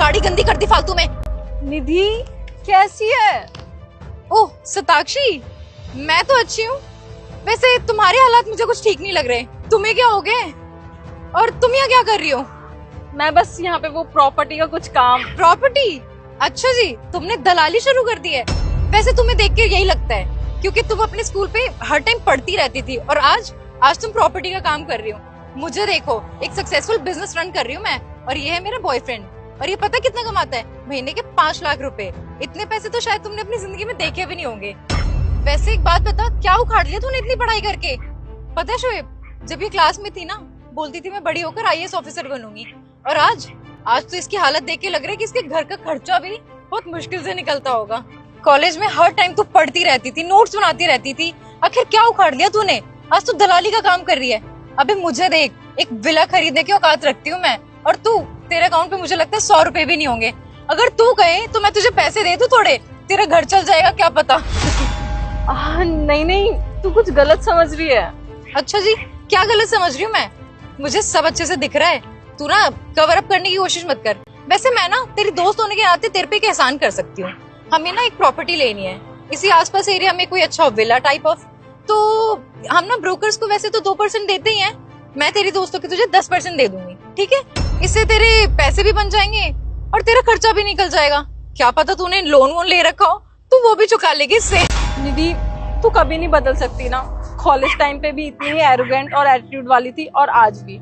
गाड़ी गंदी कर दी फालतू में। निधि कैसी है? ओह सताक्षी, मैं तो अच्छी हूँ। वैसे तुम्हारे हालात मुझे कुछ ठीक नहीं लग रहे। तुम्हें क्या हो गए? और तुम यहाँ क्या कर रही हो? मैं बस यहाँ पे वो प्रॉपर्टी का कुछ काम। प्रॉपर्टी? अच्छा जी, तुमने दलाली शुरू कर दी है। वैसे तुम्हें देख के यही लगता है, क्योंकि तुम अपने स्कूल पे हर टाइम पढ़ती रहती थी और आज तुम प्रॉपर्टी का काम कर रही हो। मुझे देखो, एक सक्सेसफुल बिजनेस रन कर रही हूँ मैं, और ये है मेरा बॉयफ्रेंड। और ये पता कितना कमाता है? महीने के 5 लाख रुपए। इतने पैसे तो शायद तुमने अपनी जिंदगी में देखे भी नहीं होंगे। वैसे एक बात बता, क्या उखाड़ लिया तूने इतनी पढ़ाई करके? पता है शोएब, जब ये क्लास में थी ना, बोलती थी मैं बड़ी होकर IAS ऑफिसर बनूंगी, और आज तो इसकी हालत देख के लग रहा है कि इसके घर का खर्चा भी बहुत मुश्किल से निकलता होगा। कॉलेज में हर टाइम तू पढ़ती रहती थी, नोट्स बनाती रहती थी, आखिर क्या उखाड़ लिया तूने? आज तू दलाली का काम कर रही है। अबे मुझे देख, एक विला खरीदने की औकात रखती हूँ मैं, और तू, तेरे अकाउंट पे मुझे लगता है 100 रुपए भी नहीं होंगे। अगर तू कहे तो मैं तुझे पैसे दे दूं थोड़े, तेरा घर चल जाएगा, क्या पता। नहीं नहीं, तू कुछ गलत समझ रही है। अच्छा जी, क्या गलत समझ रही हूँ मैं? मुझे सब अच्छे से दिख रहा है। तू ना कवर अप करने की कोशिश मत कर। वैसे मैं ना तेरी दोस्त होने के नाते तेरे पे एक एहसान कर सकती हूँ। हमें ना एक प्रॉपर्टी लेनी है इसी आसपास एरिया में, कोई अच्छा विला टाइप ऑफ। तो हम ना ब्रोकर्स को वैसे तो 2% देते ही हैं। मैं तेरी दोस्तों के तुझे 10% दे दूंगी, ठीक है? इससे तेरे पैसे भी बन जाएंगे और तेरा खर्चा भी निकल जाएगा। क्या पता तूने लोन वोन ले रखा हो, तू वो भी चुका लेगी इससे। निधि, तू कभी नहीं बदल सकती ना। कॉलेज टाइम पे भी इतनी ही एरोगेंट और एटीट्यूड वाली थी, और आज भी।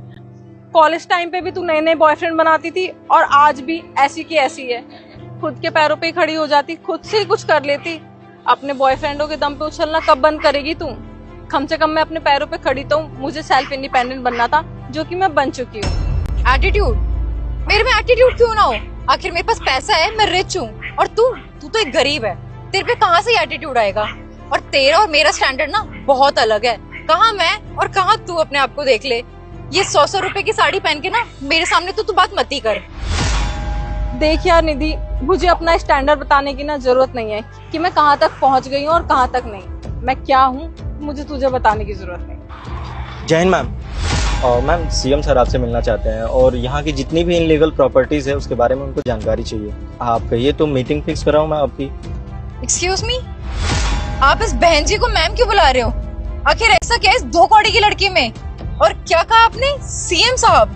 कॉलेज टाइम पे भी तू नए नए बॉयफ्रेंड बनाती थी, और आज भी ऐसी की ऐसी है। खुद के पैरों पे खड़ी हो जाती, खुद से ही कुछ कर लेती। अपने बॉयफ्रेंडों के दम पे उछलना कब बंद करेगी तू? कम से कम मैं अपने पैरों पे खड़ी तो हूँ। मुझे सेल्फ इंडिपेंडेंट बनना था, जो कि मैं बन चुकी हूँ। एटीट्यूड? मेरे में एटीट्यूड क्यों ना हो? आखिर मेरे पास पैसा है, मैं रिच हूँ, और तू तो एक गरीब है। तेरे पे कहाँ से एटीट्यूड आएगा? और तेरा और मेरा स्टैंडर्ड ना बहुत अलग है। कहाँ मैं और कहाँ तू अपने आप को देख ले। ये 100 रुपए की साड़ी पहन के ना मेरे सामने तो तू बात मत ही कर। देख यार निधि, मुझे अपना स्टैंडर्ड बताने की ना जरूरत नहीं है कि मैं कहाँ तक पहुँच गई हूँ और कहाँ तक नहीं। मैं क्या हूँ मुझे तुझे बताने की जरूरत नहीं। जय हिंद मैम। और मैम, CM सर आपसे मिलना चाहते हैं, और यहाँ की जितनी भी इनलीगल प्रॉपर्टीज है उसके बारे में उनको जानकारी चाहिए। आप कहिए तो मीटिंग फिक्स कराऊं मैं आपकी। एक्सक्यूज मी, आप इस बहन जी को मैम क्यों बुला रहे हो? आखिर ऐसा क्या है इस 2 कौड़ी की लड़की में? और क्या कहा आपने? CM साहब?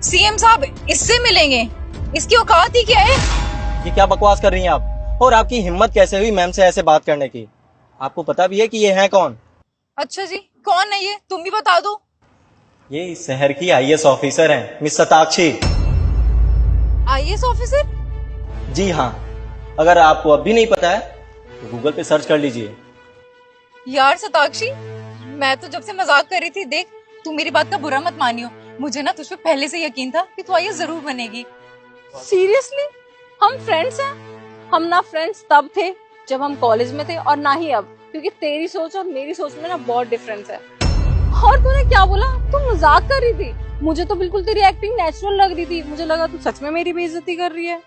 CM साहब इससे मिलेंगे? इसकी औकात ही क्या है? ये क्या बकवास कर रही हैं आप? और आपकी हिम्मत कैसे हुई मैम से ऐसे बात करने की? आपको पता भी है कि ये हैं कौन? अच्छा जी, कौन है ये? तुम भी बता दो। ये इस शहर की IAS ऑफिसर हैं, मिस सताक्षी। IAS officer? जी हाँ। अगर आपको अब भी नहीं पता है तो गूगल पे सर्च कर लीजिए। यार सताक्षी, मैं तो जब से मजाक कर रही थी। देख, तू मेरी बात का बुरा मत मानियो। मुझे ना तुझ पे पहले से यकीन था कि तू IAS जरूर बनेगी। सीरियसली? हम फ्रेंड्स हैं? हम ना फ्रेंड्स तब थे जब हम कॉलेज में थे, और ना ही अब, क्योंकि तेरी सोच और मेरी सोच में ना बहुत डिफरेंस है। और तूने क्या बोला? तू मजाक कर रही थी? मुझे तो बिल्कुल तेरी एक्टिंग नेचुरल लग रही थी। मुझे लगा तू सच में मेरी बेइज्जती कर रही है।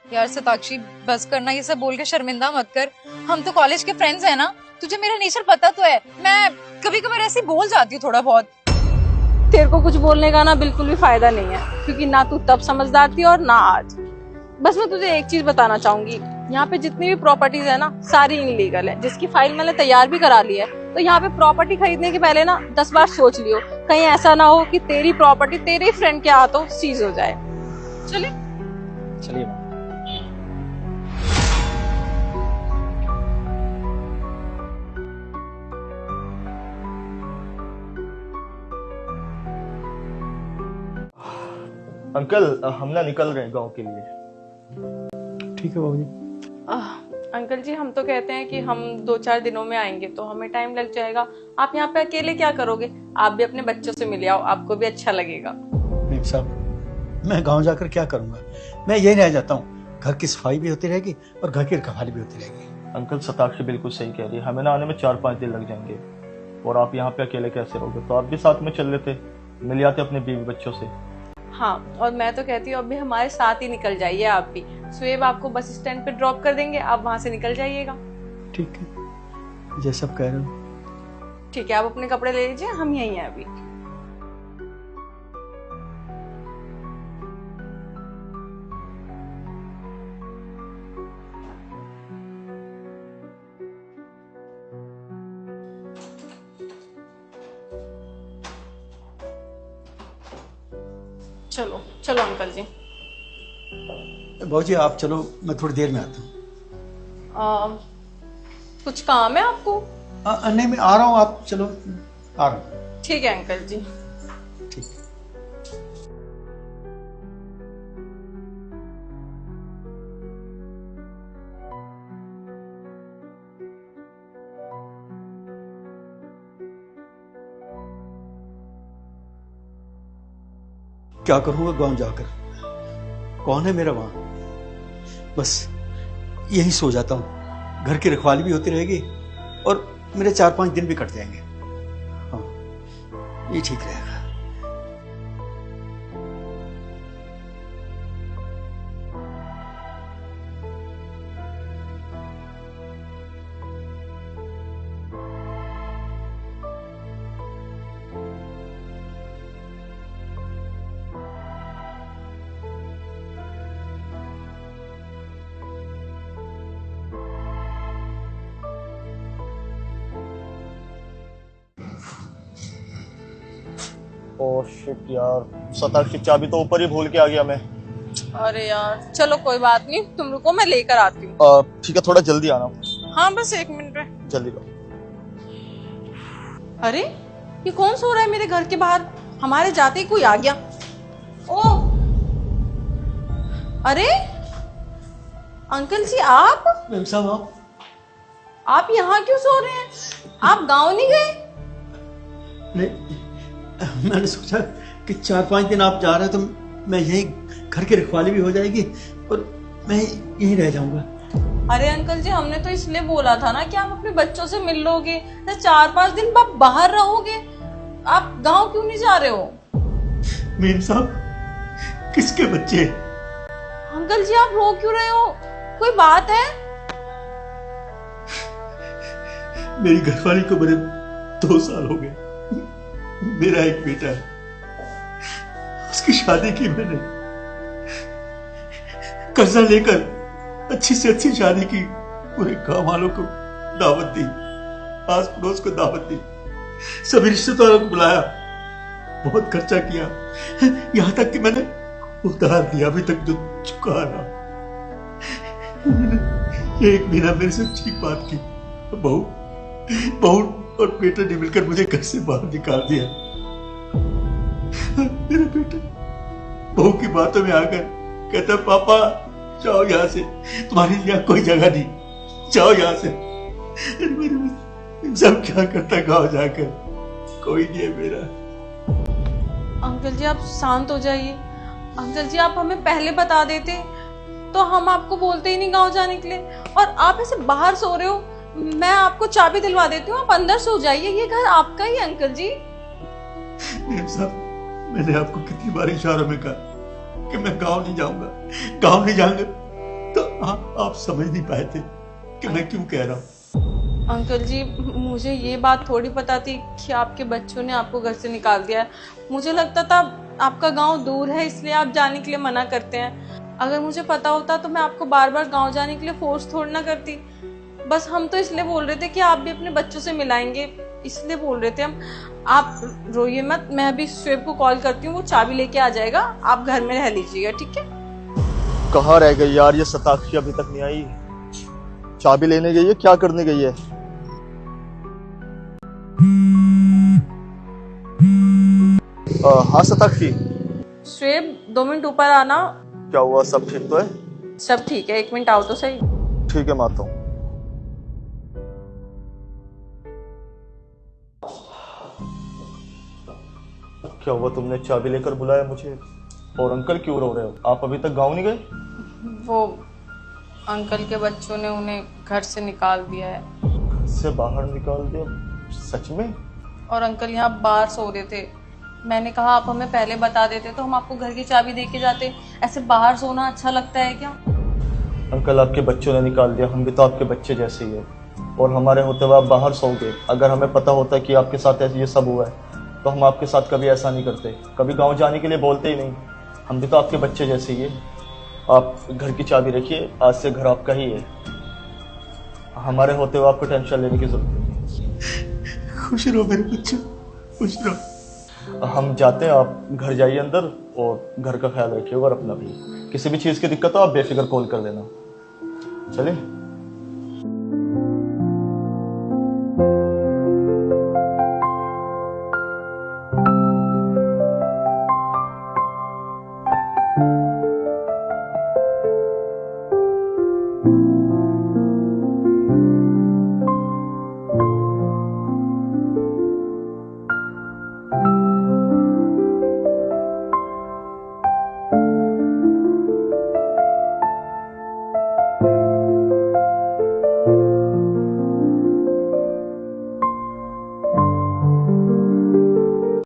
यार सताक्षी, बस करना, ये सब बोल के शर्मिंदा मत कर। हम तो कॉलेज के फ्रेंड्स हैं ना। तुझे मेरा नेचर पता तो है। मैं कभी कभार ऐसे बोल जाती हूँ थोड़ा बहुत। तेरे को कुछ बोलने का ना बिल्कुल भी फायदा नहीं है, क्योंकि ना तू तब समझदार थी और ना आज। बस मैं तुझे एक चीज बताना चाहूंगी, यहाँ पे जितनी भी प्रॉपर्टीज है ना, सारी इनलीगल है, जिसकी फाइल मैंने तैयार भी करा ली है। तो यहाँ पे प्रॉपर्टी खरीदने के पहले ना 10 बार सोच लियो, कहीं ऐसा ना हो कि तेरी प्रॉपर्टी तेरे ही फ्रेंड के हाथों सीज हो जाए। चलिए चलिए। अंकल, हम ना निकल रहे हैं गांव के लिए। ठीक है बाबूजी। अंकल जी, हम तो कहते हैं कि हम 2-4 दिनों में आएंगे, तो हमें टाइम लग जाएगा। आप यहाँ पे अकेले क्या करोगे? आप भी अपने बच्चों से मिल आओ, आपको भी अच्छा लगेगा। मेम साहब, मैं गांव जाकर क्या करूंगा? मैं यही रह जाता हूँ। घर की सफाई भी होती रहेगी और घर की रखवाली भी होती रहेगी। अंकल, सताक्षी बिल्कुल सही कह रही है। हमें ना आने में 4-5 दिन लग जाएंगे, और आप यहाँ पे अकेले कैसे रहोगे? तो आप भी साथ में चल लेते, मिल जाते अपने बीवी बच्चों से। हाँ, और मैं तो कहती हूँ अभी हमारे साथ ही निकल जाइए आप भी। सुएब आपको बस स्टैंड पे ड्रॉप कर देंगे, आप वहां से निकल जाइएगा। ठीक है, जैसा आप कह रहे हो। ठीक है, आप अपने कपड़े ले लीजिए, हम यहीं हैं अभी। चलो चलो अंकल जी। बहू जी आप चलो, मैं थोड़ी देर में आता हूँ। कुछ काम है आपको? नहीं मैं आ रहा हूँ, आप चलो, आ रहा हूँ। ठीक है अंकल जी। ठीक। क्या करूंगा गांव जाकर, कौन है मेरा वहां? बस यही सो जाता हूँ, घर की रखवाली भी होती रहेगी और मेरे 4-5 दिन भी कट जाएंगे। हाँ ये ठीक रहेगा। ओह शिट यार, शताक्षी चाबी तो ऊपर ही भूल के आ गया मैं। अरे यार चलो कोई बात नहीं, तुम रुको मैं लेकर आती हूँ। ठीक है, थोड़ा जल्दी आना। हाँ बस 1 मिनट में। जल्दी करो। अरे ये कौन सो रहा है मेरे घर के बाहर? हमारे जाते ही कोई आ गया। ओ अरे अंकल जी आप मैम साहब आप यहाँ क्यों सो रहे हैं? आप गांव नहीं गए? नहीं, मैंने सोचा कि 4-5 दिन आप जा रहे हैं तो मैं यही घर की रखवाली भी हो जाएगी और मैं यहीं रह जाऊंगा। अरे अंकल जी हमने तो इसलिए बोला था ना कि आप अपने बच्चों से मिल लोगे, 4-5 दिन आप बाहर रहोगे। आप गांव क्यों नहीं जा रहे हो? मेम साहब किसके बच्चे? अंकल जी आप रो क्यों रहे हो? कोई बात है? मेरी घरवाली को बड़े 2 साल हो गए। मेरा एक बेटा है, उसकी शादी की मैंने, कर्जा लेकर अच्छी से अच्छी शादी की, पूरे गांव वालों को दावत दी, आस पड़ोस को दावत दी, सभी रिश्तेदारों को बुलाया, बहुत खर्चा किया, यहां तक कि मैंने उधार दिया अभी तक जो चुका ना। एक महीना मेरे से ठीक बात की, बहू और बेटे ने मिलकर मुझे घर से बाहर निकाल दिया। मेरा बेटा बहू की बातों में आकर कहता पापा जाओ यहाँ से, तुम्हारे लिए कोई जगह नहीं, जाओ यहाँ से। सब क्या करता गाँव जाकर, कोई नहीं है मेरा। अंकल जी आप शांत हो जाइए। अंकल जी आप हमें पहले बता देते तो हम आपको बोलते ही नहीं गांव जाने के लिए, और आप ऐसे बाहर सो रहे हो। मैं आपको चाबी दिलवा देती हूँ, आप अंदर सो जाइए, ये घर आपका ही है अंकल जी। साहब मैंने आपको कितनी बार इशारों में कहा कि मैं गांव नहीं जाऊंगा, गांव नहीं जाऊंगा, तो आप समझ नहीं पाए थे कि मैं क्यों कह रहा हूँ। अंकल जी मुझे ये बात थोड़ी पता थी कि आपके बच्चों ने आपको घर से निकाल दिया है। मुझे लगता था आपका गांव दूर है इसलिए आप जाने के लिए मना करते हैं। अगर मुझे पता होता तो मैं आपको बार बार गांव जाने के लिए फोर्स थोड़ी ना करती। बस हम तो इसलिए बोल रहे थे कि आप भी अपने बच्चों से मिलाएंगे, इसलिए बोल रहे थे हम। आप रोइए मत, मैं अभी शुएब को कॉल करती हूँ, वो चाबी लेके आ जाएगा, आप घर में रह लीजिएगा, ठीक है? कहाँ रह गई यार ये शताक्षी, अभी तक नहीं आई। चाबी लेने गई है, क्या करने गई है? हाँ शताक्षी। शुएब 2 मिनट ऊपर आना। क्या हुआ, सब ठीक तो है? सब ठीक है, 1 मिनट आओ तो सही। ठीक है मैं आता हूँ। क्या हुआ, तुमने चाबी लेकर बुलाया मुझे? और अंकल क्यों रो रहे हो? आप अभी तक गांव नहीं गए? वो अंकल के बच्चों ने उन्हें घर से निकाल दिया है। घर से बाहर निकाल दिया? सच में? और अंकल यहाँ बाहर सो रहे थे। मैंने कहा आप हमें पहले बता देते तो हम आपको घर की चाबी दे के जाते। ऐसे बाहर सोना अच्छा लगता है क्या? अंकल आपके बच्चों ने निकाल दिया, हम भी तो आपके बच्चे जैसे ही है, और हमारे होते हुए आप बाहर सोओगे। अगर हमें पता होता कि आपके साथ ऐसे ये सब हुआ है तो हम आपके साथ कभी ऐसा नहीं करते, कभी गांव जाने के लिए बोलते ही नहीं। हम भी तो आपके बच्चे जैसे ही है। आप घर की चाबी रखिए, आज से घर आपका ही है। हमारे होते हुए आपको टेंशन लेने की जरूरत नहीं। खुश रहो मेरे बच्चे, खुश रहो। हम जाते हैं, आप घर जाइए अंदर और घर का ख्याल रखिएगा और अपना भी। किसी भी चीज़ की दिक्कत हो आप बेफिक्र कॉल कर देना। चलिए।